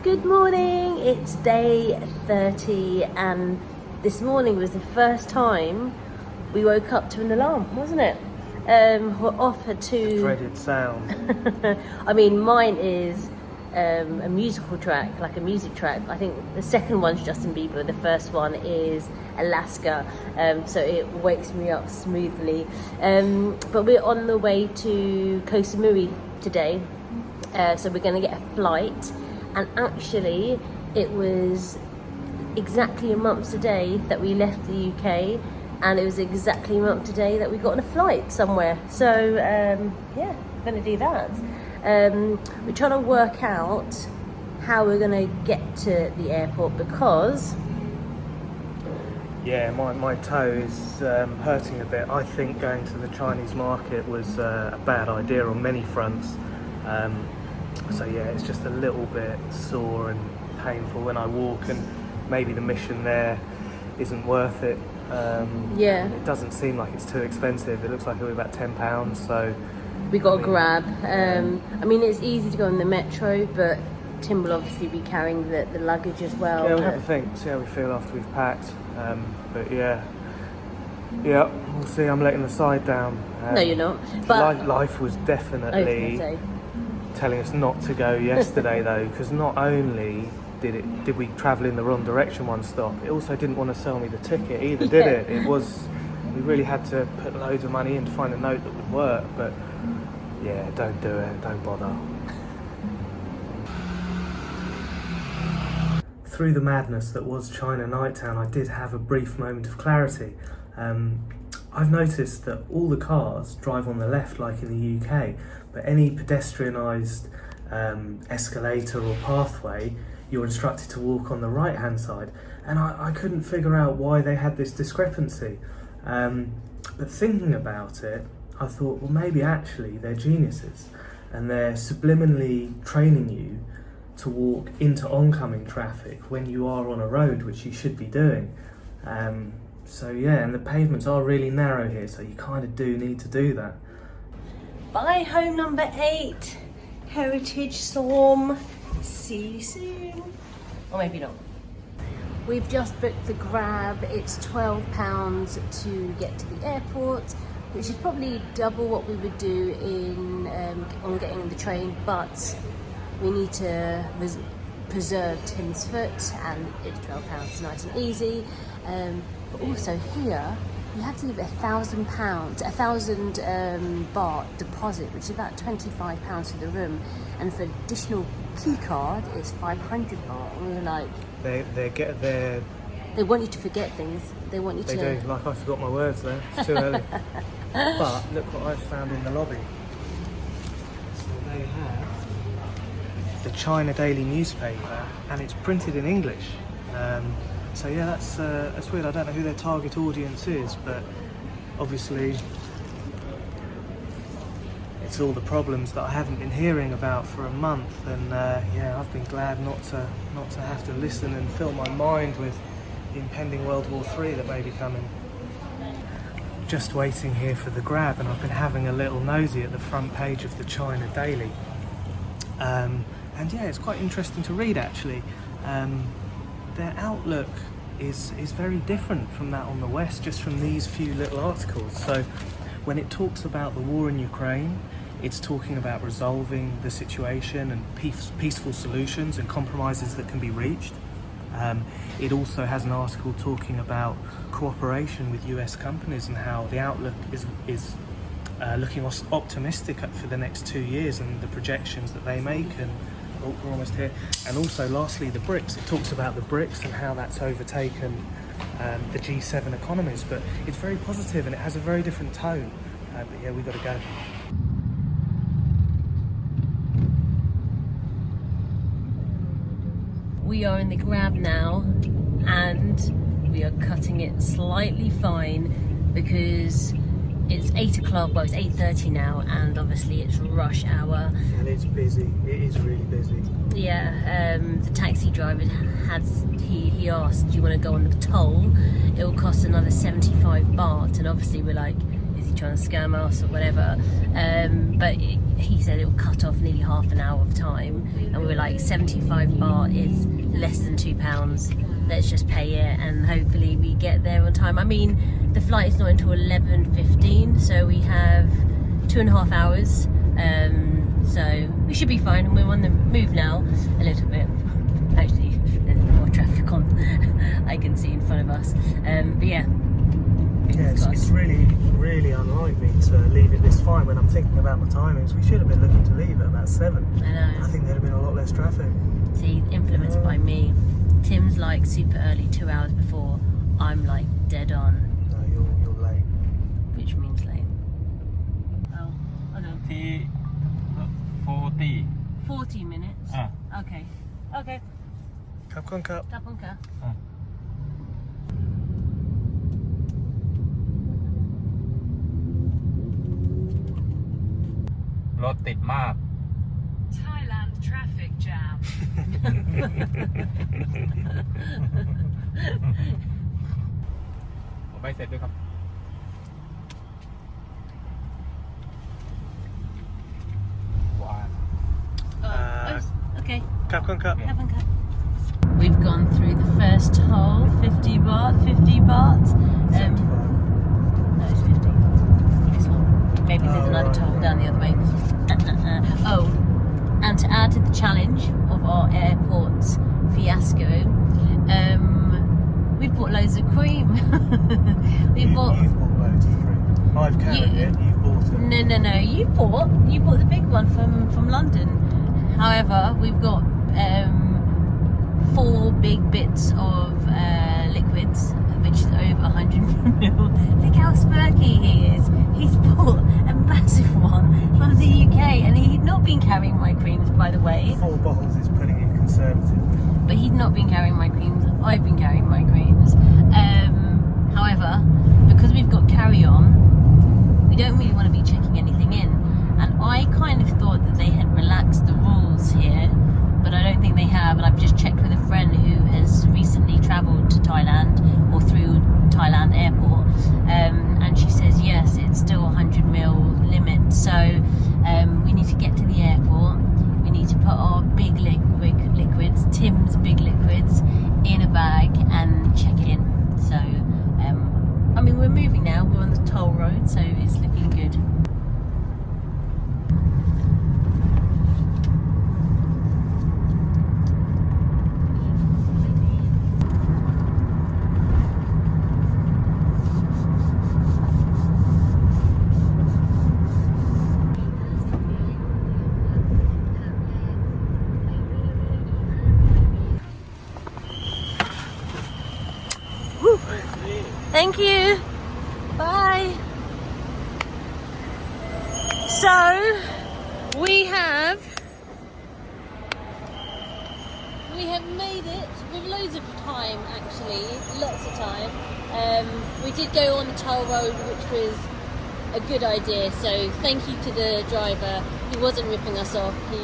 Good morning, it's day 30 and this morning was the first time we woke up to an alarm, wasn't it? We're off at two... Dreaded sound. I mean, mine is a musical track, like a music track. I think the second one's Justin Bieber, the first one is Alaska, so it wakes me up smoothly. But we're on the way to Koh Samui today, so we're going to get a flight. And actually, it was exactly a month today that we left the UK, and it was exactly a month today that we got on a flight somewhere. So, yeah, we're going to do that. We're trying to work out how we're going to get to the airport because... Yeah, my toe is hurting a bit. I think going to the Chinese market was a bad idea on many fronts. So yeah, it's just a little bit sore and painful when I walk, and maybe the mission there isn't worth it. Yeah. It doesn't seem like it's too expensive. It looks like it'll be about £10, so... We got a grab. I mean, it's easy to go on the metro, but Tim will obviously be carrying the luggage as well. Yeah, we'll have a think, see how we feel after we've packed. But yeah, we'll see. I'm letting the side down. No, you're not. But life was definitely telling us not to go yesterday though, because not only did we travel in the wrong direction one stop, it also didn't want to sell me the ticket either, did it? It was, we really had to put loads of money in to find a note that would work, but yeah, don't do it, don't bother. Through the madness that was China Nighttown, I did have a brief moment of clarity. I've noticed that all the cars drive on the left like in the UK, but any pedestrianised escalator or pathway, you're instructed to walk on the right hand side. And I couldn't figure out why they had this discrepancy. But thinking about it, I thought, well, maybe actually they're geniuses and they're subliminally training you to walk into oncoming traffic when you are on a road, which you should be doing. So yeah, and the pavements are really narrow here, so you kind of do need to do that. bye, home number 8, Heritage Storm. See you soon. Or maybe not. We've just booked the grab. It's £12 to get to the airport, which is probably double what we would do in on getting the train, but we need to preserve Tim's foot, and it's £12, nice and easy. But also here, you have to give £1,000, baht deposit, which is about £25 for the room, and for additional key card, it's 500 baht. And we were like, they want you to forget things. They want you to. They do. Like I forgot my words there. It's too early. But look what I've found in the lobby. So they have the China Daily newspaper, and it's printed in English. So yeah, that's weird. I don't know who their target audience is, but obviously it's all the problems that I haven't been hearing about for a month, and yeah, I've been glad not to have to listen and fill my mind with the impending World War III that may be coming. Just waiting here for the grab, and I've been having a little nosy at the front page of the China Daily, and yeah, it's quite interesting to read actually. Their outlook is very different from that on the West, just from these few little articles. So when it talks about the war in Ukraine, it's talking about resolving the situation and peaceful solutions and compromises that can be reached. It also has an article talking about cooperation with US companies and how the outlook is looking optimistic for the next 2 years and the projections that they make. And oh, we're almost here. And also lastly, the BRICS. It talks about the BRICS and how that's overtaken the G7 economies, but it's very positive and it has a very different tone. But yeah, we've got to go. We are in the grab now, and we are cutting it slightly fine because it's 8 o'clock, well it's 8:30 now, and obviously it's rush hour. And it's busy, it is really busy. Yeah, the taxi driver he asked, do you want to go on the toll? It will cost another 75 baht, and obviously we're like, is he obviously trying to scam us or whatever. But he said it will cut off nearly half an hour of time, and we were like 75 baht is less than £2. Let's just pay it and hopefully we get there on time. I mean, the flight is not until 11:15, so we have 2.5 hours. So we should be fine, and we're on the move now a little bit. Actually, there's more traffic on I can see in front of us. But yeah. It's really unlike me to leave it this fine when I'm thinking about my timings. We should have been looking to leave at about 7. I know. I think there'd have been a lot less traffic. See, influenced by me. Tim's like super early, 2 hours before. I'm like dead on. No, you're late. Which means late. Oh, I know. 40 minutes. Okay. Okay. Cup on cup. Cup on cup. รถติดมาก Thailand traffic jam. ผมไปเสร็จด้วยครับ Okay. Cup on cup. Cup on cup. We've gone through the first toll, 50 baht. 50 baht. 75. No, it's 50. This one. Maybe there's another right, toll down the other way. Oh, and to add to the challenge of our airport fiasco, we bought loads of cream. You've bought loads of cream. I've carried it. You've bought it. No. You bought the big one from London. However, we've got 4 big bits of liquids, which is over 100 ml. Look how spurky he is. He's bought a massive one from the UK, and he'd not been carrying my creams, by the way. 4 bottles is putting it conservative. But he'd not been carrying my creams. I've been carrying my creams. However, because we've got carry-on, we don't really want to be checking anything in. And I kind of thought that they had relaxed the rules here, but I don't think they have. And I've just checked with a friend who has recently travelled to Thailand or through Thailand airport, and she says yes, it's still 100 ml limit. So we need to get to the airport. We need to put our big liquids, Tim's big liquids, in a bag and check it in. So I mean, we're moving now. We're on the toll road, so it's looking good. Thank you. Bye. So we have made it with loads of time, actually, lots of time. We did go on the toll road, which was a good idea. So thank you to the driver. He wasn't ripping us off. He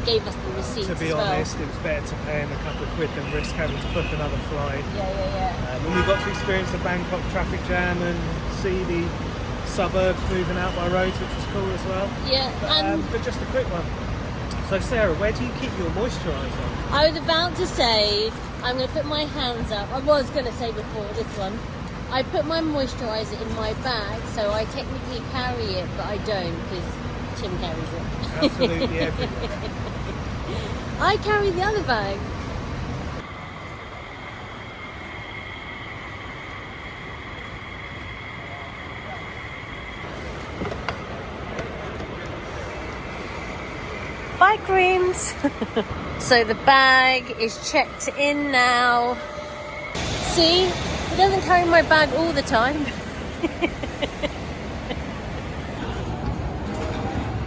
gave us the receipts. To be honest, it was better to pay him a couple of quid than risk having to book another flight. Yeah. And we got to experience the Bangkok traffic jam and see the suburbs moving out by roads, which was cool as well. Yeah, but just a quick one. So Sarah, where do you keep your moisturiser? I was about to say, I'm going to put my hands up. I was going to say before this one. I put my moisturiser in my bag, so I technically carry it, but I don't because Tim carries it. Absolutely everywhere. I carry the other bag. Bye, creams. So the bag is checked in now. See, he doesn't carry my bag all the time.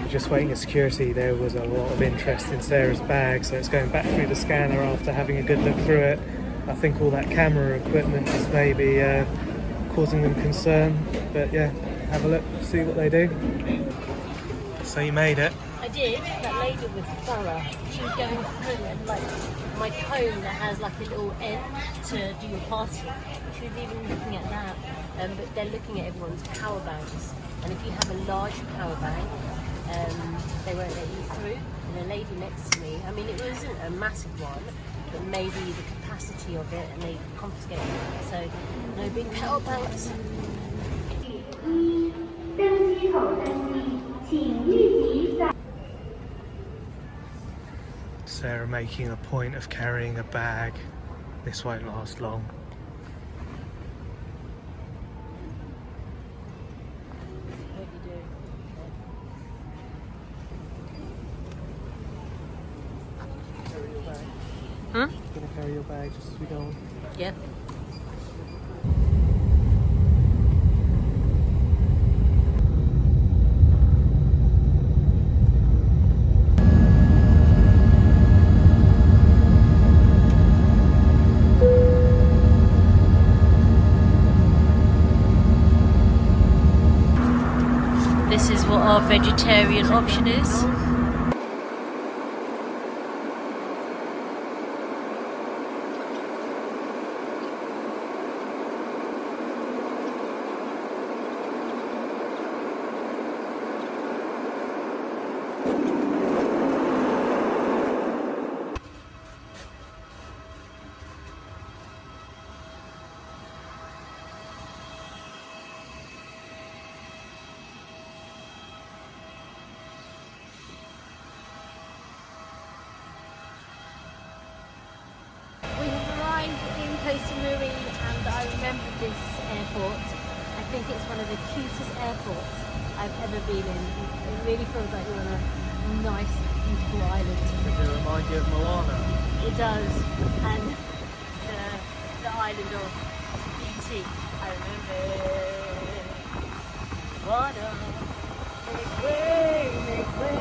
Just waiting at security, there was a lot of interest in Sarah's bag, so it's going back through the scanner after having a good look through it. I think all that camera equipment is maybe causing them concern, but yeah, have a look, see what they do. So you made it. I did. That lady was thorough. She was going through and like my comb that has like a little end to do your party. She was even looking at that. But they're looking at everyone's power banks. and if you have a large power bank, they won't let you through. And a lady next to me, I mean, it wasn't a massive one, but maybe the capacity of it, and they confiscated it. So no big power banks. Sarah making a point of carrying a bag. This won't last long. What do you do? Carry your bag. Hmm? Gonna carry your bag just as we go on. Yeah. This is what our vegetarian option is. We have arrived in Koh Samui, and I remember this airport. I think it's one of the cutest airports I've ever been in. It really feels like you're on a nice, beautiful island. Does it remind you of Moana? It does, and the island of beauty. I remember. Water, make way, make way.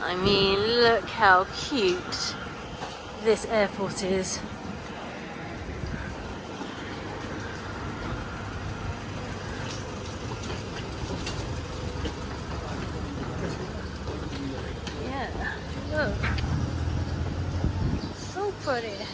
I mean, look how cute this airport is. Yeah, look. So pretty.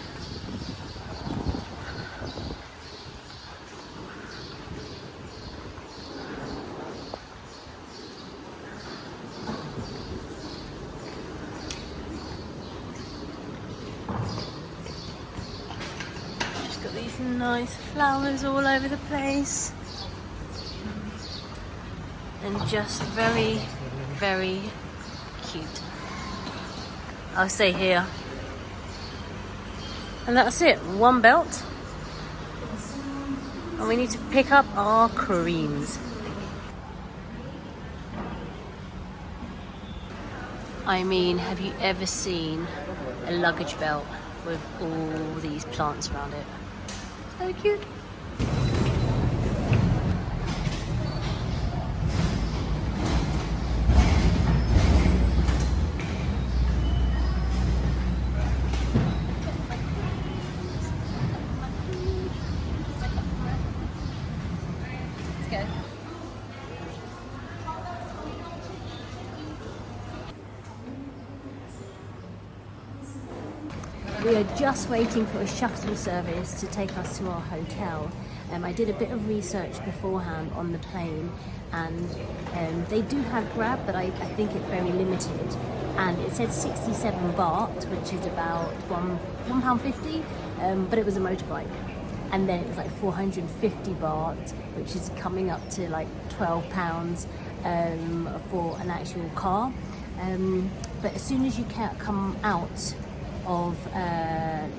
Got these nice flowers all over the place, and just very, very cute. I'll stay here, and that's it. One belt, and we need to pick up our creams. I mean, have you ever seen a luggage belt with all these plants around it? So cute. Let's go. We are just waiting for a shuttle service to take us to our hotel. I did a bit of research beforehand on the plane, and they do have Grab, but I think it's very limited. And it said 67 baht, which is about £1.50, but it was a motorbike. And then it was like 450 baht, which is coming up to like £12 for an actual car. But as soon as you come out of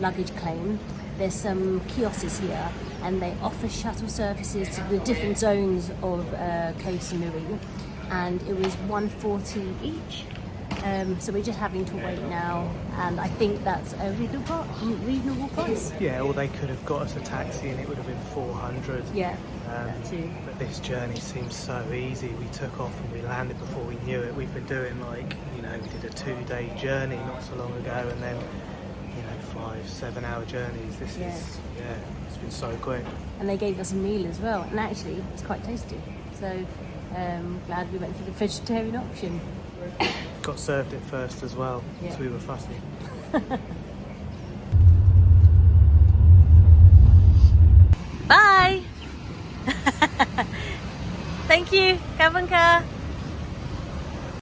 luggage claim, there's some kiosks here, and they offer shuttle services to the different zones of Koh Samui, and it was 140 each. So we're just having to wait now, and I think that's a reasonable price. Yeah, or they could have got us a taxi and it would have been 400. Yeah, that too. But this journey seems so easy. We took off and we landed before we knew it. We've been doing we did a 2-day journey not so long ago, and then 5-7 hour journeys. This is it's been so quick. And they gave us a meal as well, and actually it's quite tasty. So glad we went for the vegetarian option. got served it first as well, Yeah. so we were fussy. Bye! Thank you, Kavanka.